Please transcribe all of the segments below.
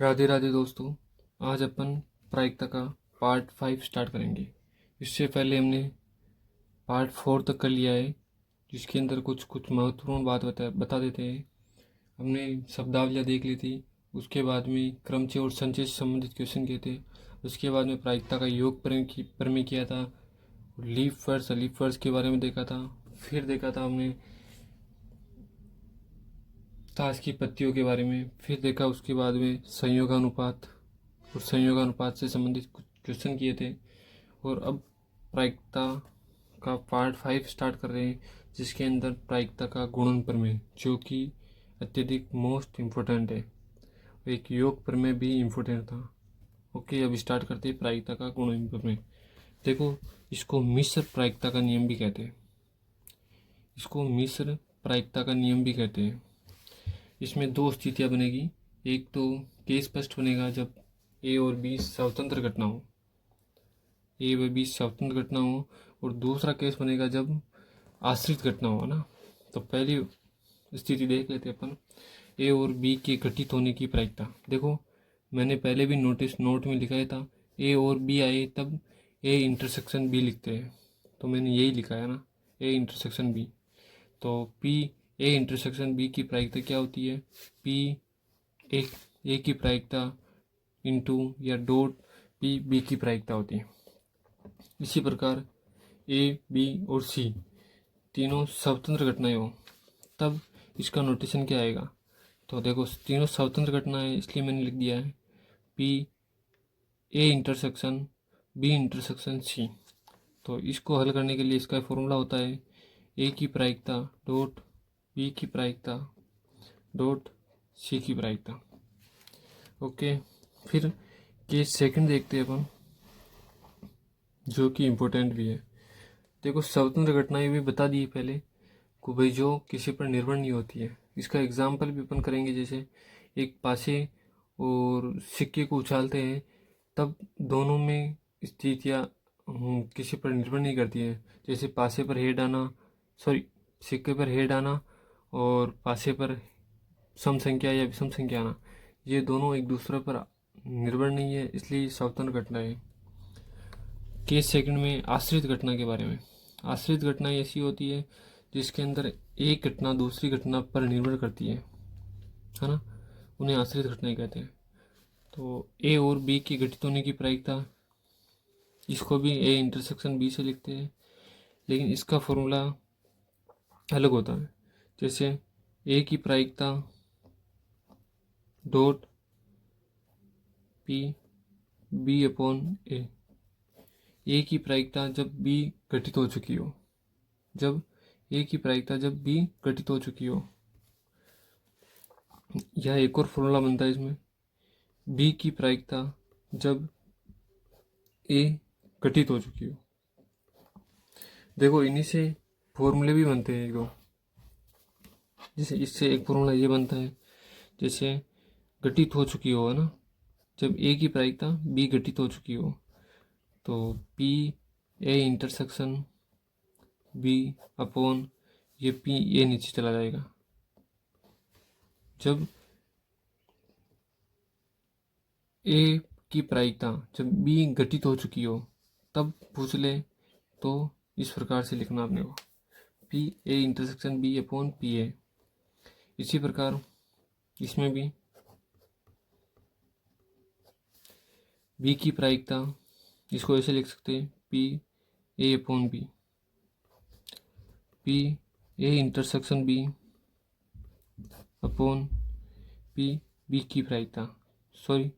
राधे राधे दोस्तों। आज अपन प्रायिकता का पार्ट 5 स्टार्ट करेंगे। इससे पहले हमने पार्ट 4 तक कर लिया है, जिसके अंदर कुछ कुछ महत्वपूर्ण बात बता देते हैं। हमने शब्दावलियाँ देख ली थी। उसके बाद में क्रमचय और संचय से संबंधित क्वेश्चन किए थे। उसके बाद में प्रायिकता का योग प्रमेय किया था। लीफ वर्ड्स लीफ वर्ड्स के बारे में देखा था। फिर देखा था हमने ताश की पत्तियों के बारे में। फिर देखा उसके बाद में संयोगानुपात और संयोगानुपात से संबंधित कुछ क्वेश्चन किए थे। और अब प्रायिकता का पार्ट 5 स्टार्ट कर रहे हैं, जिसके अंदर प्रायिकता का गुणन प्रमेय, जो कि अत्यधिक मोस्ट इम्पोर्टेंट है। एक योग प्रमेय भी इम्पोर्टेंट था। ओके, अब स्टार्ट करते हैं प्रायिकता का गुणन प्रमेय। देखो, इसको मिश्र प्रायिकता का नियम भी कहते हैं। इसको मिश्र प्रायिकता का नियम भी कहते हैं। इसमें दो स्थितियाँ बनेगी। एक तो केस स्पष्ट बनेगा जब ए और बी स्वतंत्र घटना हो, ए व बी स्वतंत्र घटना हो। और दूसरा केस बनेगा जब आश्रित घटना हो ना। तो पहली स्थिति देख लेते अपन, ए और बी के घटित होने की प्रायिकता। देखो, मैंने पहले भी नोट में लिखा था, ए और बी आए तब ए इंटरसेक्शन बी लिखते हैं। तो मैंने यही लिखा है ना, ए इंटरसेक्शन बी। तो पी ए इंटरसेक्शन बी की प्रायिकता क्या होती है? पी ए की प्रायिकता इंटू या डॉट पी बी की प्रायिकता होती है। इसी प्रकार ए बी और सी तीनों स्वतंत्र घटनाएं हो तब इसका नोटेशन क्या आएगा? तो देखो, तीनों स्वतंत्र घटनाएं इसलिए मैंने लिख दिया है P A intersection B intersection C. तो इसको हल करने के लिए इसका फॉर्मूला होता है ए की प्रायिकता डॉट बी की प्रायिकता डॉट सी की प्रायिकता। ओके, फिर केस सेकंड देखते हैं अपन, जो कि इम्पोर्टेंट भी है। देखो, स्वतंत्र घटनाएं भी बता दी पहले को भाई, जो किसी पर निर्भर नहीं होती है। इसका एग्जाम्पल भी अपन करेंगे। जैसे एक पासे और सिक्के को उछालते हैं, तब दोनों में स्थितियाँ किसी पर निर्भर नहीं करती हैं। जैसे पासे पर हेड आना, सॉरी, सिक्के पर हेड आना और पासे पर सम संख्या या विषम संख्या आना, ये दोनों एक दूसरे पर निर्भर नहीं है, इसलिए स्वतंत्र घटना है। केस सेकंड में आश्रित घटना के बारे में। आश्रित घटना ऐसी होती है जिसके अंदर एक घटना दूसरी घटना पर निर्भर करती है ना। उन्हें आश्रित घटनाएं कहते हैं। तो ए और बी की घटित होने की प्रायिकता, इसको भी ए इंटरसेक्शन बी से लिखते हैं, लेकिन इसका फॉर्मूला अलग होता है। जैसे ए की प्रायिकता डॉट पी बी अपॉन ए की प्रायिकता जब बी घटित हो चुकी हो, जब ए की प्रायिकता जब बी घटित हो चुकी हो। यह एक और फॉर्मूला बनता है इसमें, बी की प्रायिकता जब ए घटित हो चुकी हो। देखो, इन्हीं से फॉर्मूले भी बनते हैं एक दो। जैसे इससे एक फॉर्मूला ये बनता है, जैसे घटित हो चुकी हो है ना, जब ए की प्रायिकता बी घटित हो चुकी हो, तो P A intersection B upon ये पी ए नीचे चला जाएगा। जब ए की प्रायिकता जब बी घटित हो चुकी हो तब पूछ ले तो इस प्रकार से लिखना अपने को, P A intersection B upon P A. इसी प्रकार इसमें भी बी की प्रायिकता, इसको ऐसे लिख सकते हैं, P A upon B, P A intersection B upon P B की प्रायिकता, सॉरी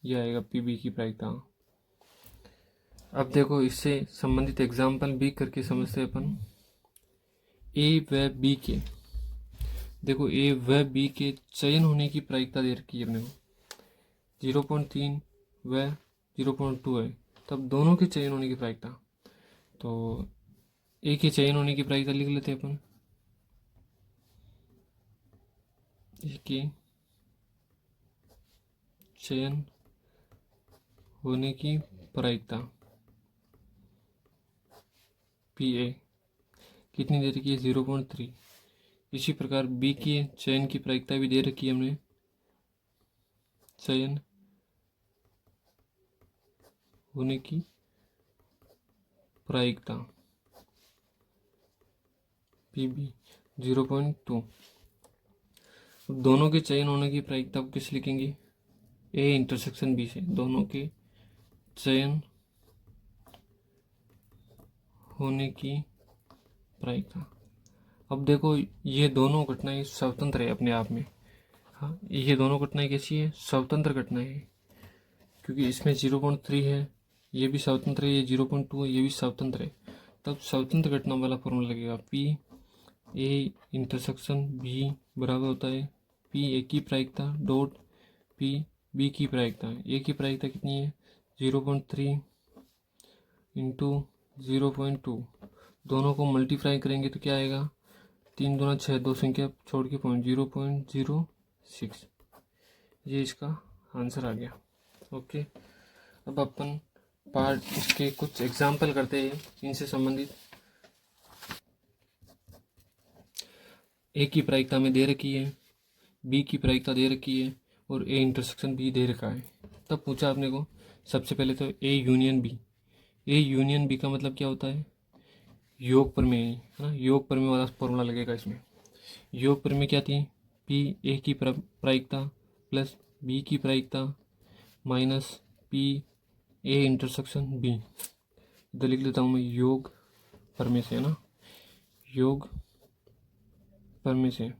यह आएगा पी बी की प्रायिकता। अब देखो, इससे संबंधित एग्जाम्पल भी करके समझते हैं अपन। ए व बी के, देखो ए व बी के चयन होने की प्रायिकता दे रखी है अपने को, 0.3 व 0.2 है, तब दोनों के चयन होने की प्रायिकता। तो ए के चयन होने की प्रायिकता लिख लेते हैं अपन, ए के चयन होने की प्रायिकता पी ए कितनी दे रखी है? 0.3। इसी प्रकार बी की चयन की प्रायिकता भी दे रखी है हमने, चयन होने की प्रायिकता PB 0.2। दोनों के चयन होने की प्रायिकता को किस लिखेंगे? A इंटरसेक्शन B से दोनों के चयन होने की प्रायिकता। अब देखो ये दोनों घटनाएं स्वतंत्र है अपने आप में। हाँ, ये दोनों घटनाएं कैसी है? स्वतंत्र घटनाएं है, क्योंकि इसमें 0.3 है, ये भी स्वतंत्र है, ये 0.2 है, ये भी स्वतंत्र है। तब स्वतंत्र घटना वाला फॉर्मूला लगेगा P A इंटरसेक्शन B बराबर होता है P A की प्रायिकता डॉट P B की प्रायिकता। A की प्रायिकता कितनी है? 0.3 इंटू 0.2। दोनों को मल्टीप्लाई करेंगे तो क्या आएगा? 3 दूना 6, दो संख्या छोड़ के पॉइंट 0.06। ये इसका आंसर आ गया। ओके, अब अपन पार्ट इसके कुछ एग्जाम्पल करते हैं इनसे संबंधित। ए की प्रायिकता में दे रखी है, बी की प्रायिकता दे रखी है और ए इंटरसेक्शन बी दे रखा है। तब पूछा आपने को सबसे पहले तो A union B. A union B का मतलब क्या होता है? योग प्रमेय है ना, योग प्रमेय वाला फॉर्मूला लगेगा इसमें। योग प्रमेय क्या थी? पी ए की प्रायिकता प्लस बी की प्रायिकता minus P A intersection B. इधर लिख लेता हूँ मैं योग प्रमेय से, है ना, योग प्रमेय से,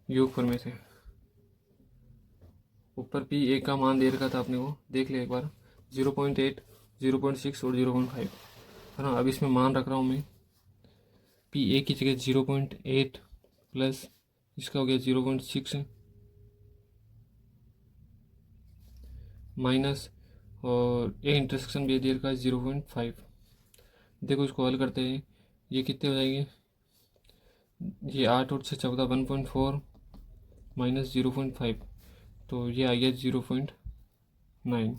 योग प्रमेय से। ऊपर पी ए का मान दे रखा था आपने को, देख ले एक बार, 0.8, 0.6 और 0.5, है ना। अब इसमें मान रख रहा हूँ मैं, पी ए की जगह 0.8 प्लस इसका हो गया 0.6 माइनस और ए इंटरसेक्शन भी दे रखा है 0.5। देखो इसको हल करते हैं, ये कितने हो जाएंगे? ये 8 और 6 14, 1.4 माइनस 0.5, तो ये आ गया 0.9।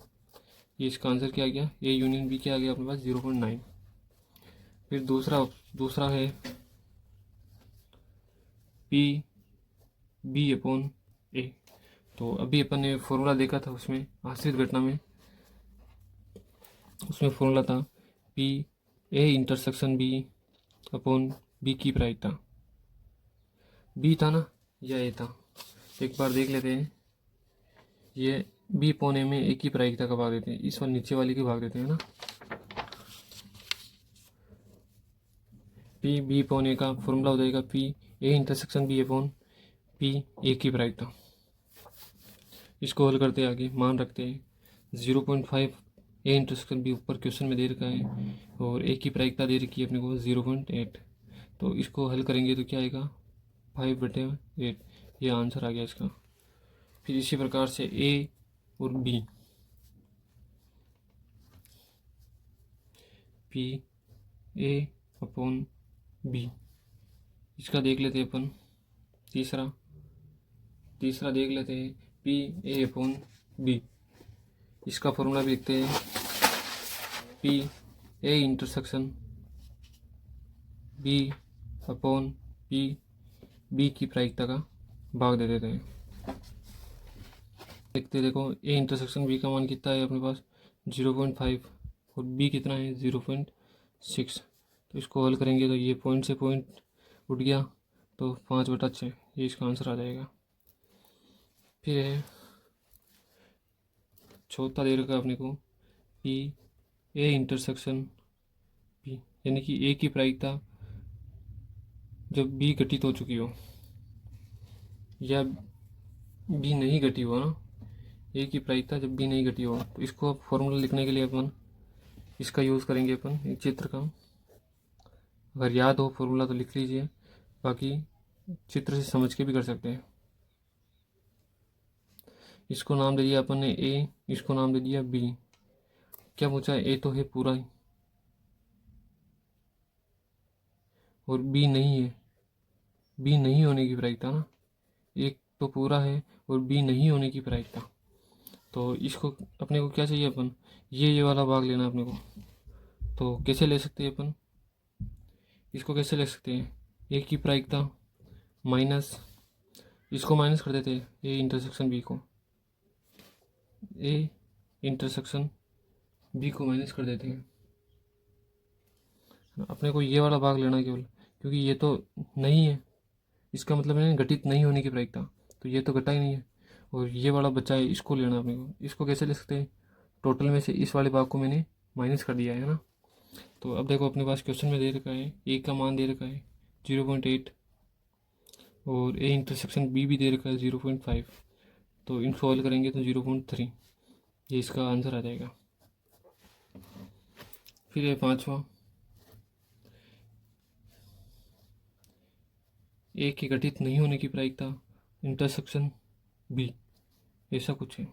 ये इसका आंसर क्या आ गया? ए यूनियन बी क्या आ गया अपने पास? 0.9। फिर दूसरा है पी बी अपॉन ए। तो अभी अपन ने फॉर्मूला देखा था उसमें, आश्रित घटना में, उसमें फॉर्मूला था P A intersection B upon B की प्रायिकता। बी था ना या ए था? एक बार देख लेते हैं। ये बी अपॉन ए में ए की प्रायिकता का भाग देते हैं, इस वाले नीचे वाले की भाग देते हैं ना। पी बी अपॉन ए का फॉर्मूला हो जाएगा P A intersection B upon P A की प्रायिकता। इसको हल करते हैं, आगे मान रखते हैं 0.5 ए इंटरसेक्शन बी ऊपर क्वेश्चन में दे रखा है और ए की प्रायिकता दे रखी है अपने को 0.8। तो इसको हल करेंगे तो क्या आएगा? 5/8। ये आंसर आ गया इसका। फिर इसी प्रकार से ए और B, P A upon B, इसका देख लेते हैं अपन। तीसरा देख लेते हैं पी ए अपॉन बी। इसका फॉर्मूला भी लिखते हैं, P A intersection B upon P B की प्रायिकता का भाग दे देते हैं। देखते देखो ए इंटरसेक्शन बी का मान कितना है अपने पास? 0.5 और बी कितना है? 0.6। तो इसको हल करेंगे तो ये पॉइंट से पॉइंट उठ गया, तो 5/6 ये इसका आंसर आ जाएगा। फिर है चौथा दे रखा अपने को पी ए इंटरसेक्शन बी, यानी कि ए की प्रायिकता जब बी घटित हो चुकी हो या बी नहीं घटी हो ना, ए की प्रायिकता जब बी नहीं घटी हो, तो इसको फॉर्मूला लिखने के लिए अपन इसका यूज़ करेंगे अपन एक चित्र का। अगर याद हो फॉर्मूला तो लिख लीजिए, बाकी चित्र से समझ के भी कर सकते हैं। इसको नाम दे दिया अपन ने ए, इसको नाम दे दिया बी। क्या पूछा है? ए तो है पूरा ही और बी नहीं है, बी नहीं होने की प्रायिकता ना, एक तो पूरा है और बी नहीं होने की प्रायिकता। तो इसको अपने को क्या चाहिए? अपन ये वाला भाग लेना अपने को। तो कैसे ले सकते हैं अपन इसको? कैसे ले सकते हैं? ए की प्रायिकता माइनस इसको माइनस कर देते ए इंटरसेक्शन बी को, ए इंटरसेक्शन बी को माइनस कर देते हैं। अपने को ये वाला भाग लेना है केवल, क्योंकि ये तो नहीं है, इसका मतलब है घटित नहीं होने की प्रायिकता, तो ये तो घटा ही नहीं है, और ये वाला बच्चा है, इसको लेना अपने को। इसको कैसे ले सकते हैं, टोटल में से इस वाले भाग को मैंने माइनस कर दिया है ना। तो अब देखो अपने पास क्वेश्चन में दे रखा है ए का मान दे रखा है 0.8 और ए इंटरसेक्शन बी भी दे रखा है 0.5, तो इन सॉल्व करेंगे तो 0.3, ये इसका आंसर आ जाएगा। फिर है पांचवा, ए के घटित नहीं होने की प्रायिकता इंटरसेक्शन बी, ऐसा कुछ है,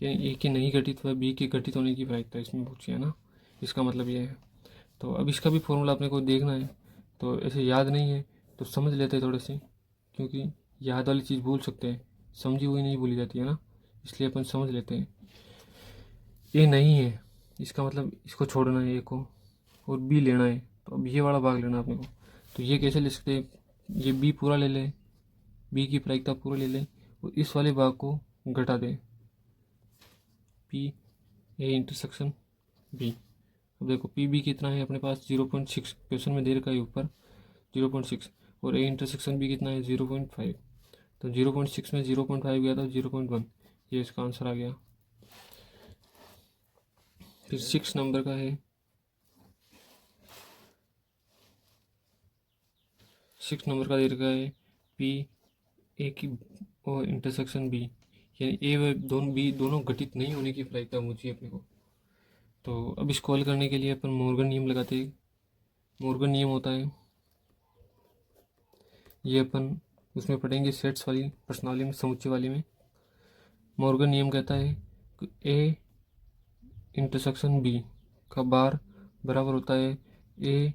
यानी ए के नहीं घटित व बी के घटित होने की प्रायिकता इसमें पूछी है ना, इसका मतलब ये है। तो अब इसका भी फॉर्मूला अपने को देखना है, तो ऐसे याद नहीं है तो समझ लेते हैं थोड़े से, क्योंकि याद वाली चीज़ भूल सकते हैं, समझी हुई नहीं भूली जाती है ना, इसलिए अपन समझ लेते हैं। ये नहीं है, इसका मतलब इसको छोड़ना है ए को और बी लेना है, तो अब ये वाला भाग लेना है अपने को। तो ये कैसे ले सकते हैं, ये बी पूरा ले लें, बी की प्रायिकता पूरा ले लें और इस वाले भाग को घटा दें, पी ए इंटरसेक्शन बी। अब देखो पी बी कितना है अपने पास 0.6, क्वेश्चन में दे रखा है ऊपर 0.6, और ए इंटरसेक्शन बी कितना है 0.5, तो 0.6 में 0.5 गया तो 0.1, ये इसका आंसर आ गया। फिर 6 नंबर का है, 6 नंबर का दे रखा है पी ए की और इंटरसेक्शन बी, यानी ए व दोनों बी दोनों घटित नहीं होने की प्रायिकता पूछी अपने को। तो अब इसको हल करने के लिए अपन मॉर्गन नियम लगाते हैं। मॉर्गन नियम होता है, ये अपन उसमें पढ़ेंगे सेट्स वाली प्रश्नावली में, समुच्चय वाली में। मॉर्गन नियम कहता है कि ए इंटरसेक्शन बी का बार बराबर होता है ए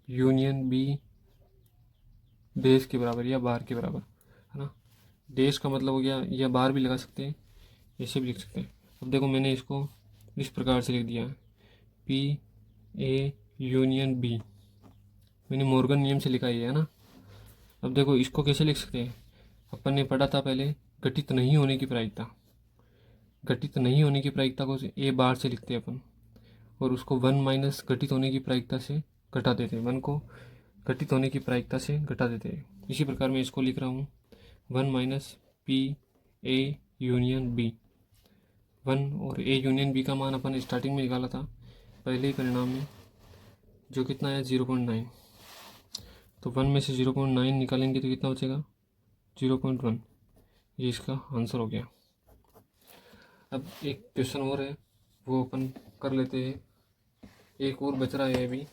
यूनियन बी डैश के बराबर या बार के बराबर, है ना। डैश का मतलब हो गया, या बार भी लगा सकते हैं, ऐसे भी लिख सकते हैं। अब देखो मैंने इसको इस प्रकार से लिख दिया है, पी ए यूनियन बी, मैंने मॉर्गन नियम से लिखा है ना। अब देखो इसको कैसे लिख सकते हैं, अपन ने पढ़ा था पहले घटित नहीं होने की प्रायिकता, घटित नहीं होने की प्रायिकता को ए बार से लिखते हैं अपन, और उसको 1 माइनस घटित होने की प्रायिकता से घटा देते हैं, 1 को घटित होने की प्रायिकता से घटा देते हैं। इसी प्रकार मैं इसको लिख रहा हूँ 1 minus P A union B, 1 और ए यूनियन बी का मान अपन स्टार्टिंग में निकाला था पहले ही परिणाम में, जो कितना है 0.9, तो 1 में से 0.9 निकालेंगे तो कितना बचेगा 0.1, ये इसका आंसर हो गया। अब एक क्वेश्चन और है, वो अपन कर लेते हैं, एक और बच रहा है अभी,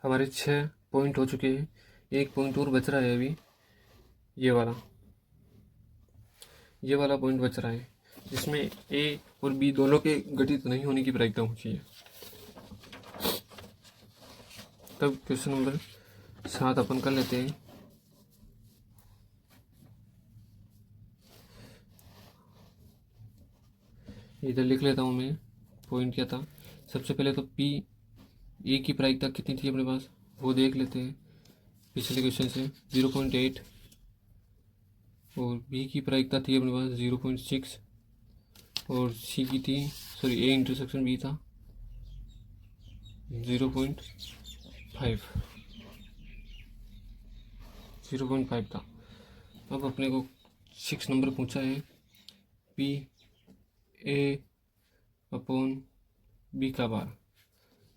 हमारे 6 पॉइंट हो चुके हैं, एक पॉइंट और बच रहा है अभी, ये वाला पॉइंट बच रहा है, जिसमें ए और बी दोनों के घटित नहीं होने की प्रायिकता होती है। तब क्वेश्चन नंबर 7 अपन कर लेते हैं। इधर लिख लेता हूँ मैं, पॉइंट क्या था। सबसे पहले तो पी ए की प्रायिकता कितनी थी अपने पास, वो देख लेते हैं पिछले क्वेश्चन से, 0.8, और बी की प्रायिकता थी अपने पास 0.6, और सी की थी, सॉरी ए इंटरसेक्शन बी था 0.5 था। अब अपने को 6 नंबर पूछा है पी ए अपॉन बी का बार,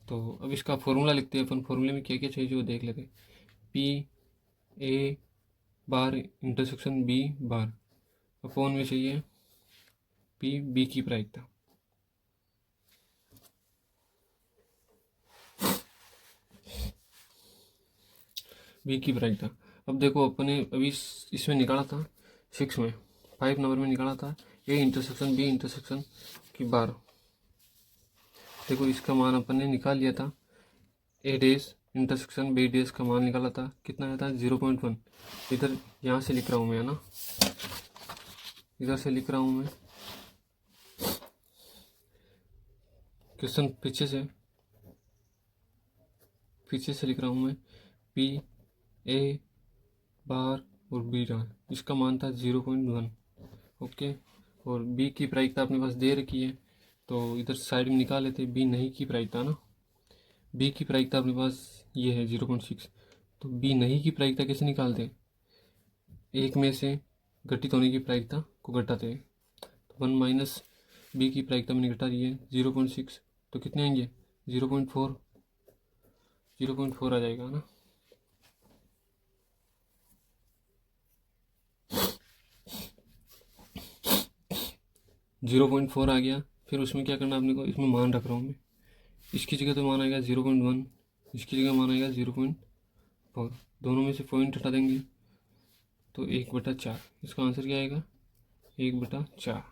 तो अब इसका फॉर्मूला लिखते हैं अपन, फॉर्मूले में क्या क्या चाहिए वो देख लेते हैं। P A bar intersection B bar, upon में चाहिए पी बी की प्रायिकता, बी की प्रायिकता। अब देखो अपने अभी इसमें निकाला था 6 में, 5 नंबर में निकाला था ए इंटरसेक्शन बी इंटरसेक्शन की बार। देखो इसका मान अपन ने निकाल लिया था, ए डैश इंटरसेक्शन बी डैश का मान निकाला था, कितना आया था 0.1। इधर यहाँ से लिख रहा हूँ मैं, है ना, इधर से लिख रहा हूँ मैं क्वेश्चन पीछे से, फिर से लिख रहा हूँ मैं, पी ए बार और बी बार, इसका मान था 0.1। ओके, और बी की प्रायिकता अपने पास दे रखी है, तो इधर साइड में निकाल लेते हैं। बी नहीं की प्रायिकता ना, बी की प्रायिकता अपने पास ये है 0.6। तो बी नहीं की प्रायिकता कैसे निकालते हैं? एक में से घटित होने की प्रायिकता को घटाते हैं। तो 1 माइनस बी की प्रायिकता मैंने घटा दी है 0.6, तो कितने आएंगे? 0.4, 0.4 आ जाएगा ना। जीरो पॉइंट फोर आ गया। फिर उसमें क्या करना अपने को, इसमें मान रख रहा हूँ मैं, इसकी जगह तो मान आएगा 0.1, इसकी जगह मान आएगा 0.4, दोनों में से पॉइंट हटा देंगे तो 1/4। इसका आंसर क्या आएगा? 1/4।